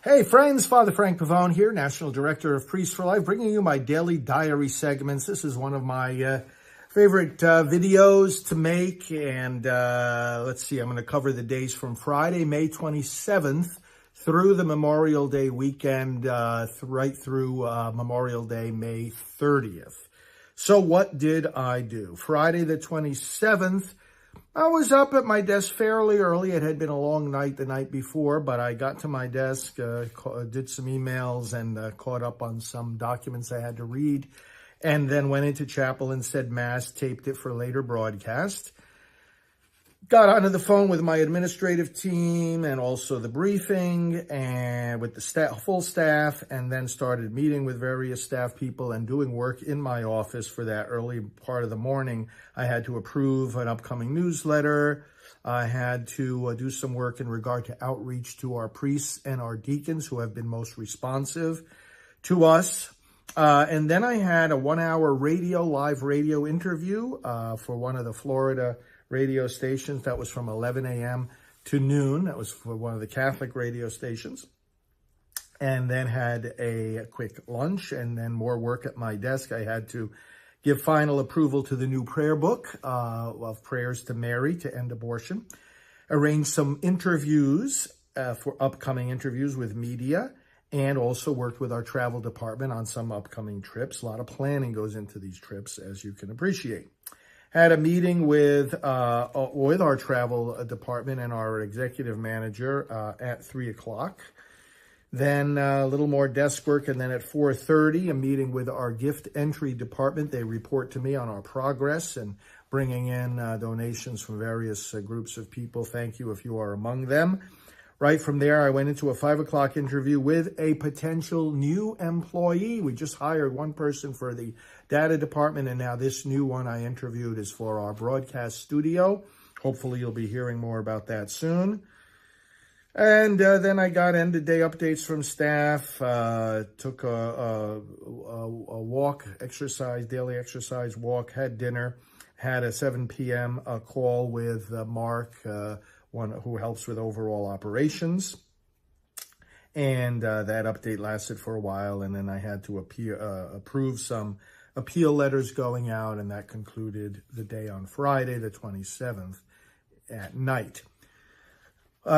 Hey friends, Father Frank Pavone here, National Director of Priests for Life, bringing you my daily diary segments. This is one of my favorite videos to make, and let's see, I'm going to cover the days from Friday, May 27th through the Memorial Day weekend, right through Memorial Day, May 30th. So what did I do? Friday the 27th, I was up at my desk fairly early. It had been a long night the night before, but I got to my desk, did some emails, and caught up on some documents I had to read, and then went into chapel and said Mass, taped it for later broadcast. Got onto the phone with my administrative team and also the briefing and with the staff, full staff, and then started meeting with various staff people and doing work in my office for that early part of the morning. I had to approve an upcoming newsletter. I had to do some work in regard to outreach to our priests and our deacons who have been most responsive to us. And then I had a 1-hour live radio interview for one of the Florida radio stations. That was from 11 a.m. to noon. That was for one of the Catholic radio stations. And then had a quick lunch and then more work at my desk. I had to give final approval to the new prayer book of prayers to Mary to end abortion. Arrange some interviews for upcoming interviews with media, and also worked with our travel department on some upcoming trips. A lot of planning goes into these trips, as you can appreciate. Had a meeting with our travel department and our executive manager at 3 o'clock. Then a little more desk work, and then at 4:30, a meeting with our gift entry department. They report to me on our progress and bringing in donations from various groups of people. Thank you if you are among them. Right from there, I went into a 5 o'clock interview with a potential new employee. We just hired one person for the data department, and now this new one I interviewed is for our broadcast studio. Hopefully you'll be hearing more about that soon. And then I got end-of-day updates from staff, took a walk, daily exercise walk, had dinner, had a 7 p.m. Call with Mark, one who helps with overall operations. And that update lasted for a while, and then I had to approve some appeal letters going out, and that concluded the day on Friday, the 27th at night.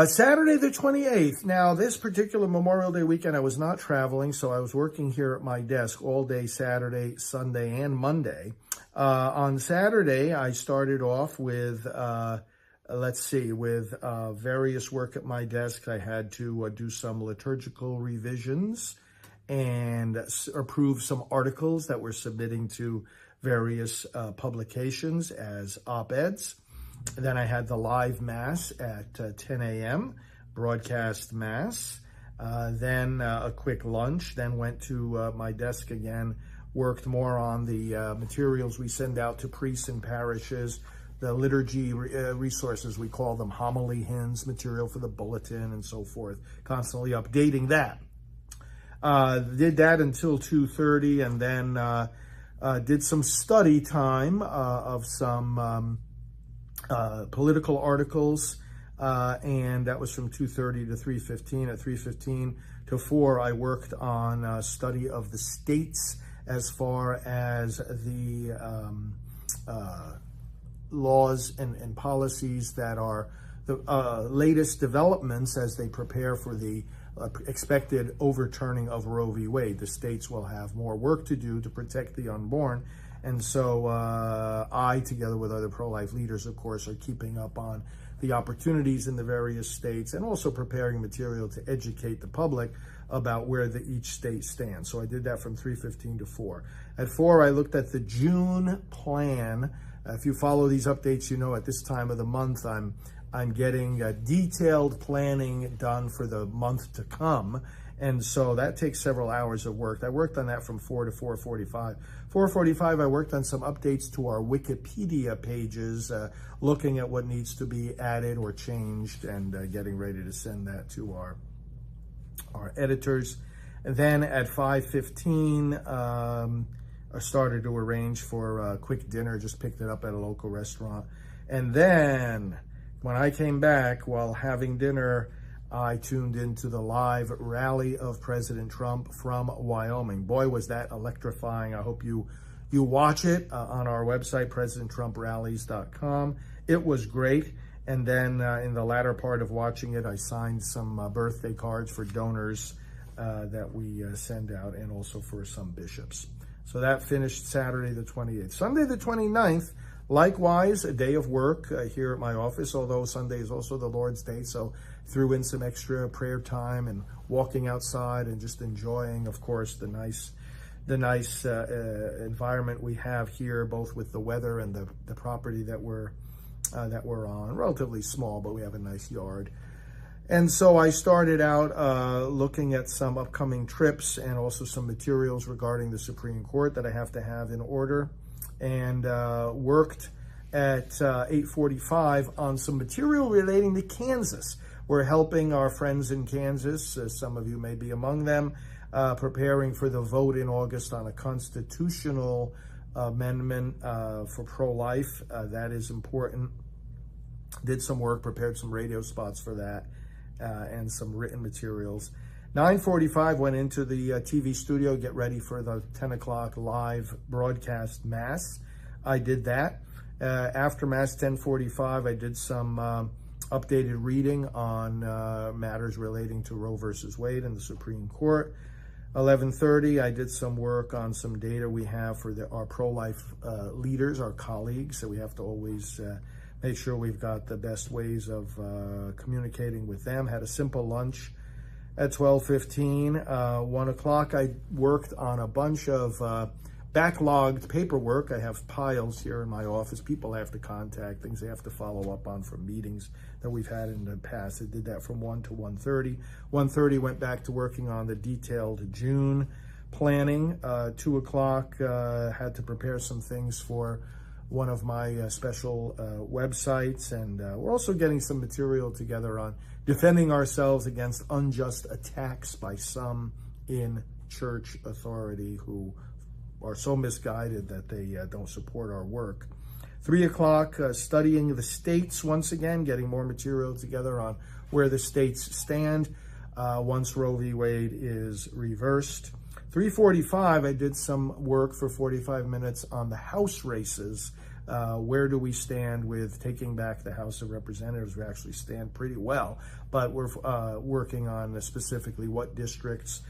Saturday the 28th. Now, this particular Memorial Day weekend, I was not traveling, so I was working here at my desk all day Saturday, Sunday, and Monday. On Saturday, I started off with various work at my desk. I had to do some liturgical revisions and approve some articles that we're submitting to various publications as op-eds. Then I had the live Mass at 10 a.m., broadcast Mass. Then a quick lunch, then went to my desk again, worked more on the materials we send out to priests and parishes, the liturgy resources, we call them homily hymns, material for the bulletin and so forth, constantly updating that. Did that until 2:30, and then did some study time of some political articles, and that was from 2:30 to 3:15. At 3:15 to 4, I worked on a study of the states as far as the laws and policies that are the latest developments as they prepare for the expected overturning of Roe v. Wade. The states will have more work to do to protect the unborn. And so I, together with other pro-life leaders, of course, are keeping up on the opportunities in the various states and also preparing material to educate the public about where each state stands. So I did that from 3:15 to 4. At 4, I looked at the June plan. If you follow these updates, you know at this time of the month, I'm getting detailed planning done for the month to come. And so that takes several hours of work. I worked on that from 4 to 4:45. 4:45, I worked on some updates to our Wikipedia pages, looking at what needs to be added or changed, and getting ready to send that to our editors. And then at 5:15, I started to arrange for a quick dinner, just picked it up at a local restaurant. And then when I came back while having dinner, I tuned into the live rally of President Trump from Wyoming. Boy, was that electrifying. I hope you watch it on our website, presidenttrumprallies.com. It was great. And then in the latter part of watching it, I signed some birthday cards for donors that we send out, and also for some bishops. So that finished Saturday the 28th. Sunday the 29th, likewise, a day of work here at my office, although Sunday is also the Lord's Day, so threw in some extra prayer time and walking outside and just enjoying, of course, the nice environment we have here, both with the weather and the property that we're on. Relatively small, but we have a nice yard. And so I started out looking at some upcoming trips and also some materials regarding the Supreme Court that I have to have in order, and worked at 8:45 on some material relating to Kansas. We're helping our friends in Kansas, some of you may be among them, preparing for the vote in August on a constitutional amendment for pro-life. That is important. Did some work, prepared some radio spots for that, and some written materials. 9:45 went into the TV studio, get ready for the 10 o'clock live broadcast Mass. I did that. After Mass, 10:45, I did some updated reading on matters relating to Roe versus Wade and the Supreme Court. 11:30, I did some work on some data we have for our pro-life leaders, our colleagues. So we have to always make sure we've got the best ways of communicating with them. Had a simple lunch at 12:15. 1 o'clock, I worked on a bunch of backlogged paperwork. I have piles here in my office. People have to contact, things they have to follow up on from meetings that we've had in the past. I did that from 1 to 1:30. 1:30 went back to working on the detailed June planning. 2 o'clock, had to prepare some things for one of my special websites, and we're also getting some material together on defending ourselves against unjust attacks by some in church authority who are so misguided that they don't support our work. 3 o'clock, studying the states once again, getting more material together on where the states stand once Roe v. Wade is reversed. 3:45, I did some work for 45 minutes on the House races. Where do we stand with taking back the House of Representatives? We actually stand pretty well, but we're working on specifically what districts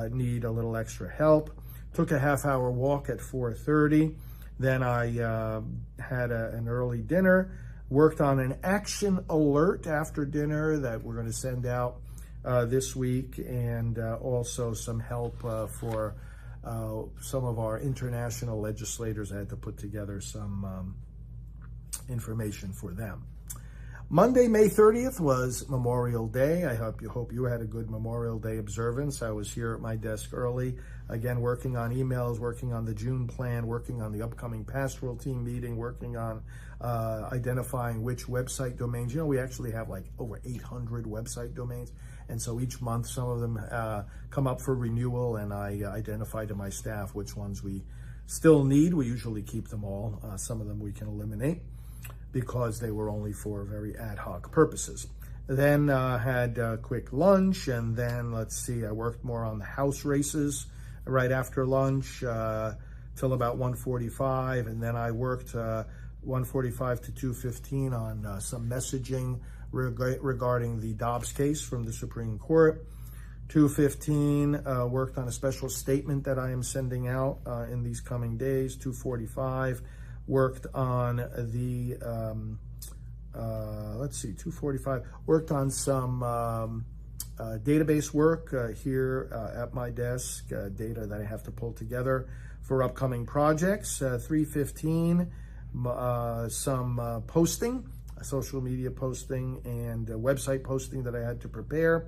need a little extra help. Took a half-hour walk at 4:30. Then I had an early dinner, worked on an action alert after dinner that we're going to send out this week, and also some help for some of our international legislators. I had to put together some information for them. Monday, May 30th was Memorial Day. I hope you had a good Memorial Day observance. I was here at my desk early, again, working on emails, working on the June plan, working on the upcoming pastoral team meeting, working on identifying which website domains. You know, we actually have like over 800 website domains. And so each month, some of them come up for renewal, and I identify to my staff which ones we still need. We usually keep them all. Some of them we can eliminate because they were only for very ad hoc purposes. Then had a quick lunch, and then, let's see, I worked more on the House races right after lunch till about 1:45, and then I worked 1:45 to 2:15 on some messaging regarding the Dobbs case from the Supreme Court. 2:15, worked on a special statement that I am sending out in these coming days. 2:45, worked on the, 2:45, worked on some database work here at my desk, data that I have to pull together for upcoming projects. 3:15, some posting, social media posting, and website posting that I had to prepare.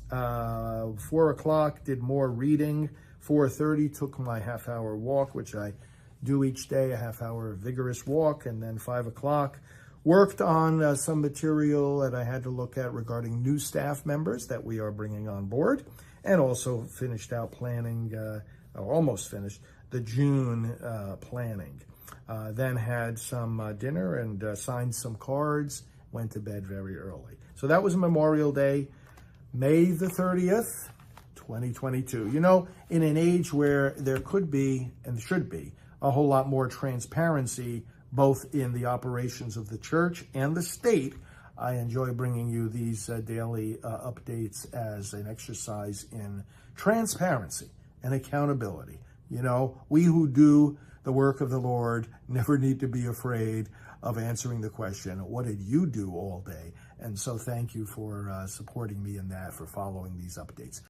4 o'clock, did more reading. 4:30, took my half-hour walk, which I do each day, a half-hour vigorous walk. And then 5 o'clock, worked on some material that I had to look at regarding new staff members that we are bringing on board, and also finished out planning, or almost finished, the June planning. Then had some dinner and signed some cards, went to bed very early. So that was Memorial Day. May the 30th, 2022. You know, in an age where there could be and should be a whole lot more transparency, both in the operations of the church and the state, I enjoy bringing you these daily updates as an exercise in transparency and accountability. You know, we who do the work of the Lord never need to be afraid of answering the question, what did you do all day? And so thank you for supporting me in that, for following these updates.